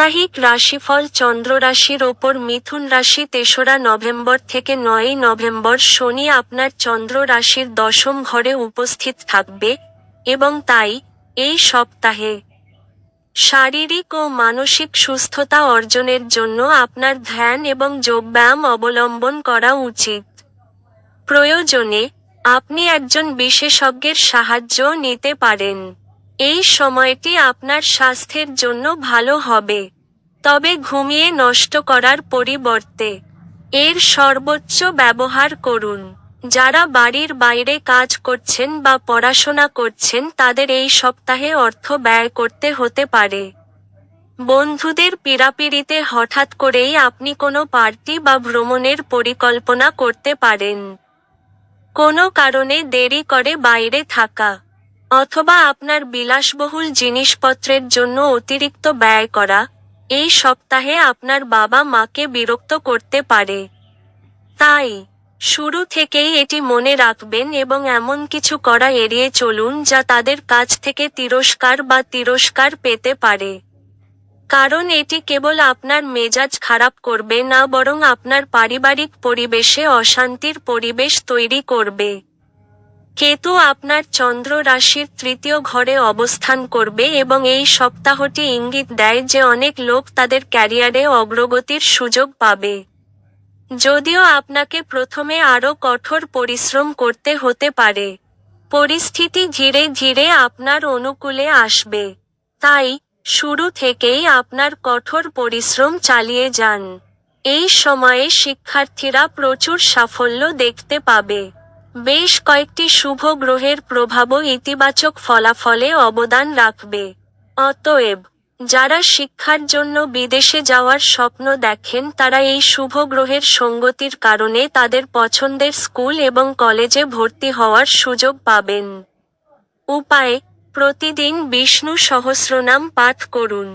সাপ্তাহিক রাশিফল চন্দ্র রাশির ওপর মিথুন রাশি ৩রা নভেম্বর থেকে ৯ই নভেম্বর শনি আপনার চন্দ্র রাশির ১০ম ঘরে উপস্থিত থাকবে এবং তাই এই সপ্তাহে শারীরিক ও মানসিক সুস্থতা অর্জনের জন্য আপনার ধ্যান এবং যোগব্যায়াম অবলম্বন করা উচিত। প্রয়োজনে আপনি একজন বিশেষজ্ঞের সাহায্য নিতে পারেন। এই সময়টি আপনার স্বাস্থ্যের জন্য ভালো হবে, তবে ঘুমিয়ে নষ্ট করার পরিবর্তে এর সর্বোচ্চ ব্যবহার করুন। যারা বাড়ির বাইরে কাজ করছেন বা পড়াশোনা করছেন তাদের এই সপ্তাহে অর্থ ব্যয় করতে হতে পারে। বন্ধুদের পীড়াপিড়িতে হঠাৎ করেই আপনি কোনো পার্টি বা ভ্রমণের পরিকল্পনা করতে পারেন। কোনো কারণে দেরি করে বাইরে থাকা অথবা আপনার বিলাসবহুল জিনিসপত্রের জন্য অতিরিক্ত ব্যয় করা এই সপ্তাহে আপনার বাবা মাকে বিরক্ত করতে পারে। তাই শুরু থেকেই এটি মনে রাখবেন এবং এমন কিছু করা এড়িয়ে চলুন যা তাদের কাছ থেকে তিরস্কার পেতে পারে। কারণ এটি কেবল আপনার মেজাজ খারাপ করবে না, বরং আপনার পারিবারিক পরিবেশে অশান্তির পরিবেশ তৈরি করবে। কেতু আপনার চন্দ্র রাশির ৩য় ঘরে অবস্থান করবে এবং এই সপ্তাহটি ইঙ্গিত দেয় যে অনেক লোক তাদের ক্যারিয়ারে অগ্রগতির সুযোগ পাবে। যদিও আপনাকে প্রথমে আরও কঠোর পরিশ্রম করতে হতে পারে, পরিস্থিতি ধীরে ধীরে আপনার অনুকূলে আসবে। তাই শুরু থেকেই আপনার কঠোর পরিশ্রম চালিয়ে যান। এই সময়ে শিক্ষার্থীরা প্রচুর সাফল্য দেখতে পাবে। বেশ কয়েকটি শুভ গ্রহের প্রভাবও ইতিবাচক ফলাফলে অবদান রাখবে। অতএব যারা শিক্ষার জন্য বিদেশে যাওয়ার স্বপ্ন দেখেন তারা এই শুভ গ্রহের সঙ্গতির কারণে তাদের পছন্দের স্কুল এবং কলেজে ভর্তি হওয়ার সুযোগ পাবেন। উপায়: প্রতিদিন বিষ্ণু সহস্রনাম পাঠ করুন।